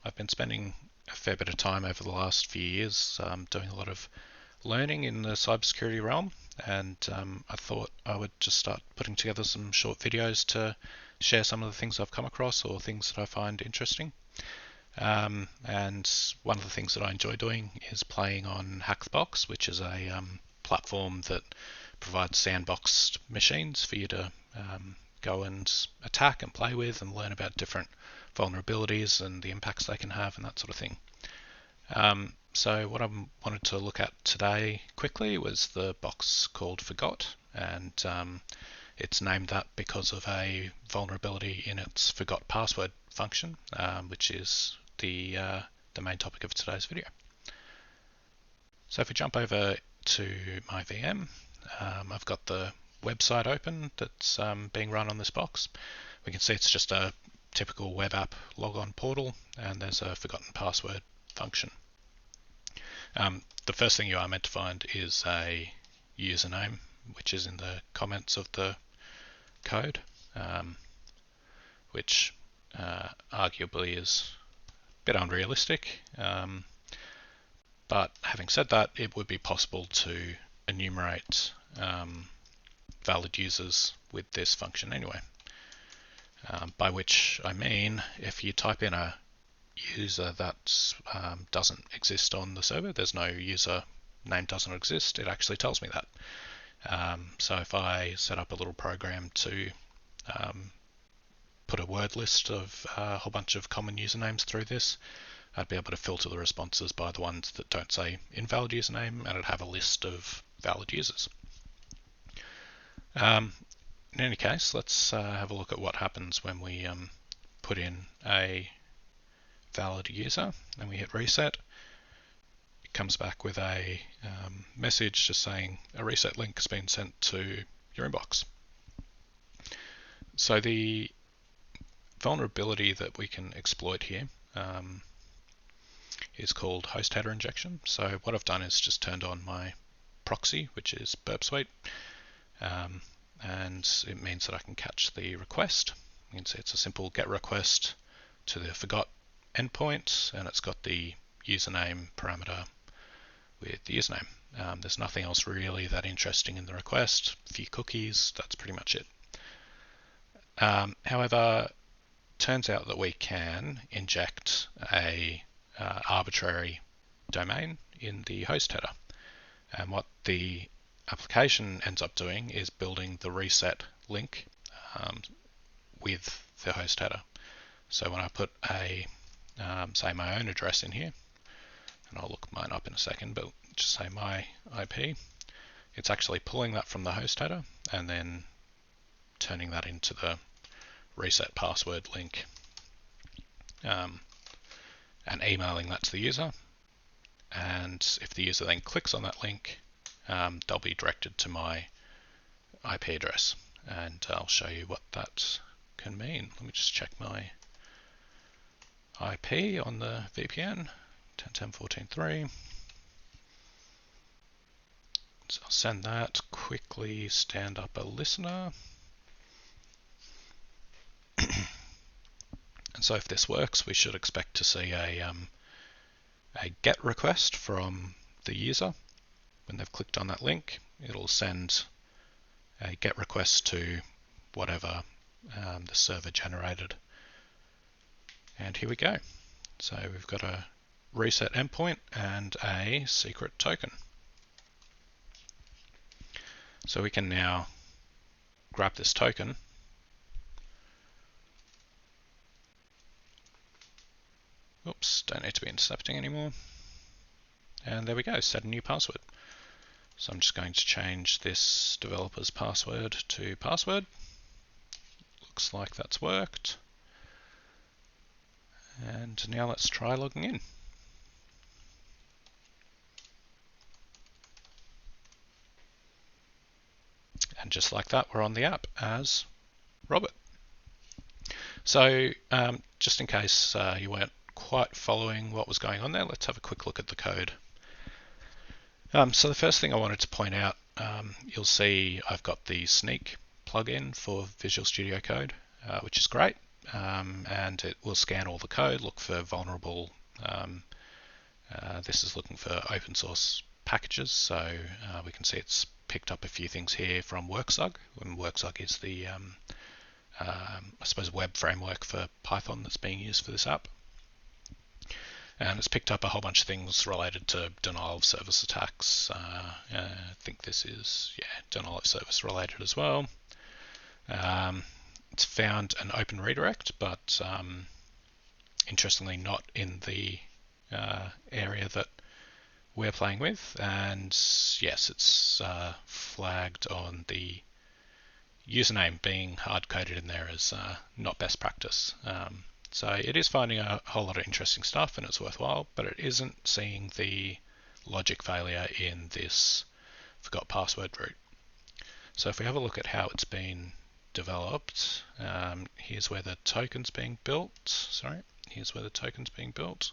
I've been spending a fair bit of time over the last few years doing a lot of learning in the cybersecurity realm, and I thought I would just start putting together some short videos to share some of the things I've come across or things that I find interesting. And one of the things that I enjoy doing is playing on Hackbox, which is a platform that provides sandboxed machines for you to go and attack and play with and learn about different vulnerabilities and the impacts they can have and that sort of thing. So what I wanted to look at today quickly was the box called Forgot, and it's named that because of a vulnerability in its forgot password function, which is the main topic of today's video. So if we jump over to my VM, I've got the website open that's being run on this box. We can see it's just a typical web app logon portal, and there's a forgotten password function. The first thing you are meant to find is a username, which is in the comments of the code, which arguably is a bit unrealistic. But having said that, it would be possible to enumerate valid users with this function anyway. By which I mean, if you type in a user that doesn't exist on the server, there's no user name doesn't exist, it actually tells me that. So if I set up a little program to put a word list of a whole bunch of common usernames through this, I'd be able to filter the responses by the ones that don't say invalid username, and it'd have a list of valid users. In any case, let's have a look at what happens when we put in a valid user and we hit reset. It comes back with a message just saying a reset link has been sent to your inbox. So the vulnerability that we can exploit here is called host header injection. So what I've done is just turned on my proxy, which is Burp Suite, and it means that I can catch the request. You can see it's a simple GET request to the forgot endpoint, and it's got the username parameter with the username. There's nothing else really that interesting in the request. A few cookies, that's pretty much it. However, turns out that we can inject a arbitrary domain in the host header, and what the application ends up doing is building the reset link with the host header. So when I put a say my own address in here, and I'll look mine up in a second, but just say my IP, it's actually pulling that from the host header and then turning that into the reset password link and emailing that to the user. And if the user then clicks on that link, they'll be directed to my IP address, and I'll show you what that can mean. Let me just check my IP on the VPN, 10.10.14.3. So I'll send that, quickly stand up a listener. And so if this works, we should expect to see a GET request from the user. When they've clicked on that link, it'll send a GET request to whatever the server generated. And here we go. So we've got a reset endpoint and a secret token. So we can now grab this token, oops, don't need to be intercepting anymore, and there we go, set a new password. So I'm just going to change this developer's password to password. Looks like that's worked. And now let's try logging in. And just like that, we're on the app as Robert. So just in case you weren't quite following what was going on there, let's have a quick look at the code. So the first thing I wanted to point out, you'll see I've got the Sneak plugin for Visual Studio Code, which is great. and it will scan all the code, look for vulnerable. This is looking for open source packages, so we can see it's picked up a few things here from WorkSug, and WorkSug is the I suppose web framework for Python that's being used for this app. And it's picked up a whole bunch of things related to denial of service attacks. I think this is denial of service related as well. It's found an open redirect, but interestingly not in the area that we're playing with. And yes, it's flagged on the username being hard-coded in there as not best practice. So it is finding a whole lot of interesting stuff and it's worthwhile, but it isn't seeing the logic failure in this forgot password route. So if we have a look at how it's been developed, here's where the token's being built. Here's where the token's being built.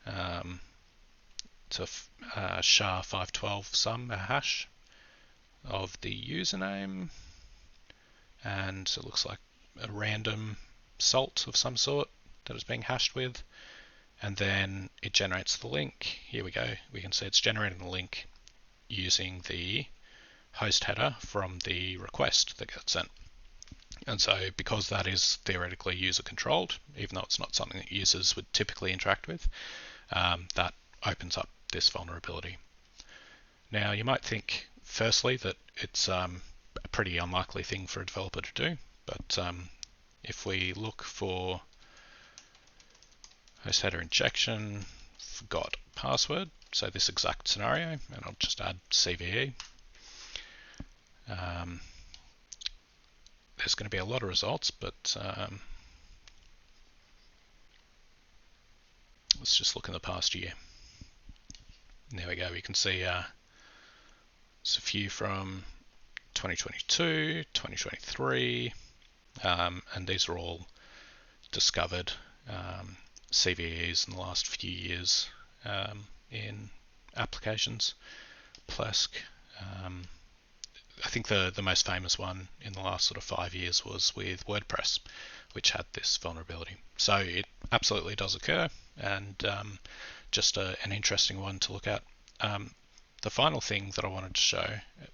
It's a SHA-512 sum, a hash of the username, and it looks like a random salt of some sort that is being hashed with, and then it generates the link. Here we go. We can see it's generating the link using the host header from the request that gets sent. And so because that is theoretically user controlled, even though it's not something that users would typically interact with, that opens up this vulnerability. Now you might think firstly that it's a pretty unlikely thing for a developer to do, but if we look for host header injection, forgot password, so this exact scenario, and I'll just add CVE, there's going to be a lot of results, but let's just look in the past year. There we go, we can see there's a few from 2022, 2023, and these are all discovered CVEs in the last few years in applications. Plesk, I think the most famous one in the last sort of 5 years was with WordPress, which had this vulnerability. So it absolutely does occur, and just an interesting one to look at. The final thing that I wanted to show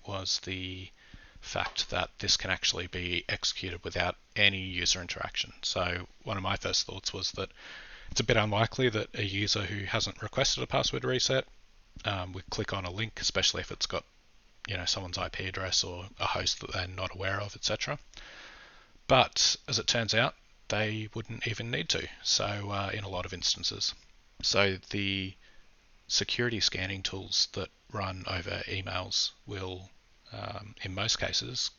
was the fact that this can actually be executed without any user interaction. So one of my first thoughts was that it's a bit unlikely that a user who hasn't requested a password reset would click on a link, especially if it's got someone's IP address or a host that they're not aware of, etc. But as it turns out, they wouldn't even need to, so in a lot of instances. So the security scanning tools that run over emails will, in most cases,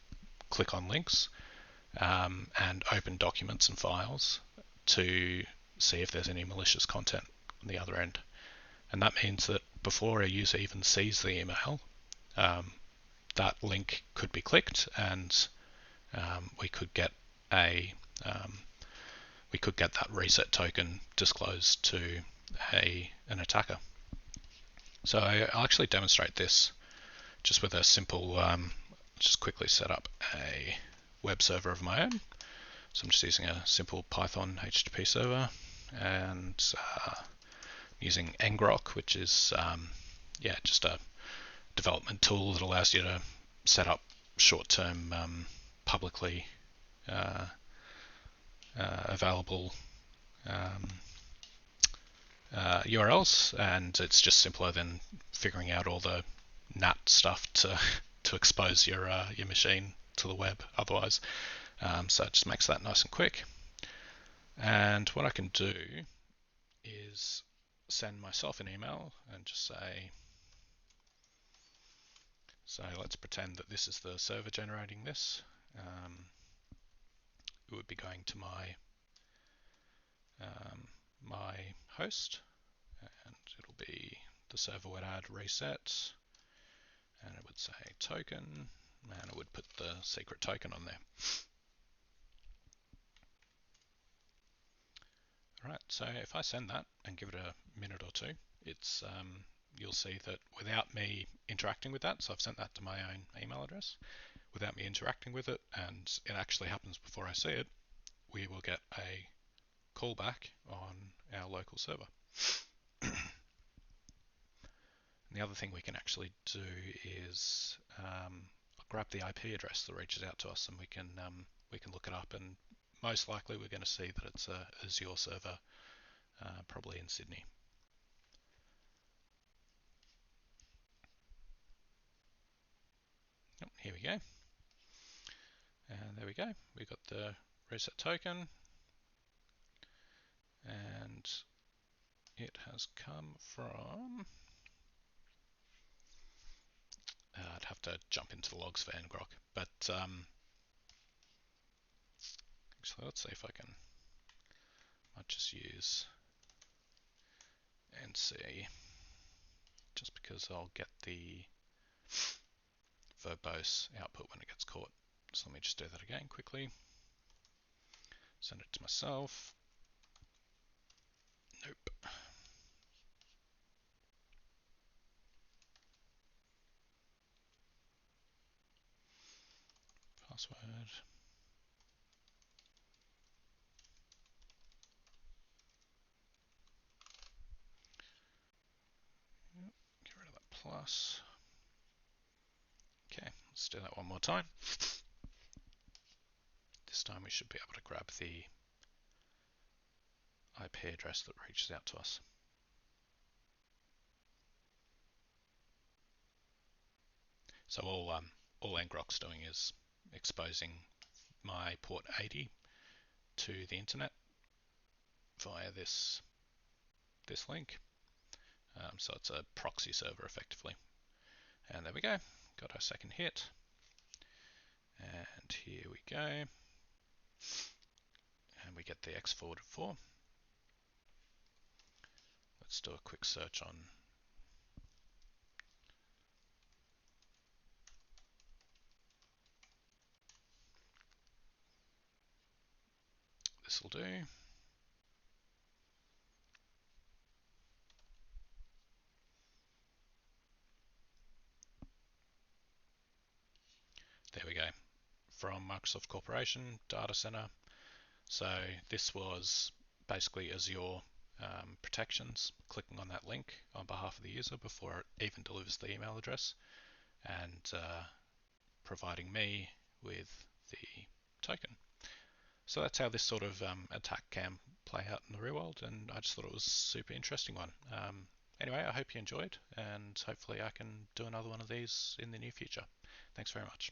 click on links and open documents and files to see if there's any malicious content on the other end. And that means that before a user even sees the email, that link could be clicked, and we could get that reset token disclosed to an attacker. So I'll actually demonstrate this just with a simple, just quickly set up a web server of my own. So I'm just using a simple Python HTTP server, and using ngrok, which is just a development tool that allows you to set up short-term publicly available URLs, and it's just simpler than figuring out all the NAT stuff to expose your machine to the web otherwise. So it just makes that nice and quick. And what I can do is send myself an email and just say, so let's pretend that this is the server generating this. It would be going to my host, and it'll be the server would add reset, and it would say token, and it would put the secret token on there. Alright, so if I send that and give it a minute or two, it's you'll see that without me interacting with that, so I've sent that to my own email address, without me interacting with it, and it actually happens before I see it, we will get a callback on our local server. And the other thing we can actually do is grab the IP address that reaches out to us, and we can look it up, and most likely we're going to see that it's a Azure server, probably in Sydney. Oh, here we go. And there we go. We got the reset token, and it has come from. I'd have to jump into the logs for ngrok, but actually, let's see if I can. I'll just use NC, just because I'll get the verbose output when it gets caught. So let me just do that again quickly. Send it to myself. Nope. Password. Get rid of that plus. Okay, let's do that one more time. This time we should be able to grab the IP address that reaches out to us. So all ngrok's doing is exposing my port 80 to the internet via this link. So it's a proxy server effectively. And there we go, got our second hit. And here we go. And we get the X forwarded for. Let's do a quick search on this will do. There we go. From Microsoft Corporation Data Center. So this was basically Azure protections, clicking on that link on behalf of the user before it even delivers the email address, and providing me with the token. So that's how this sort of attack can play out in the real world, and I just thought it was a super interesting one. Anyway, I hope you enjoyed, and hopefully I can do another one of these in the near future. Thanks very much.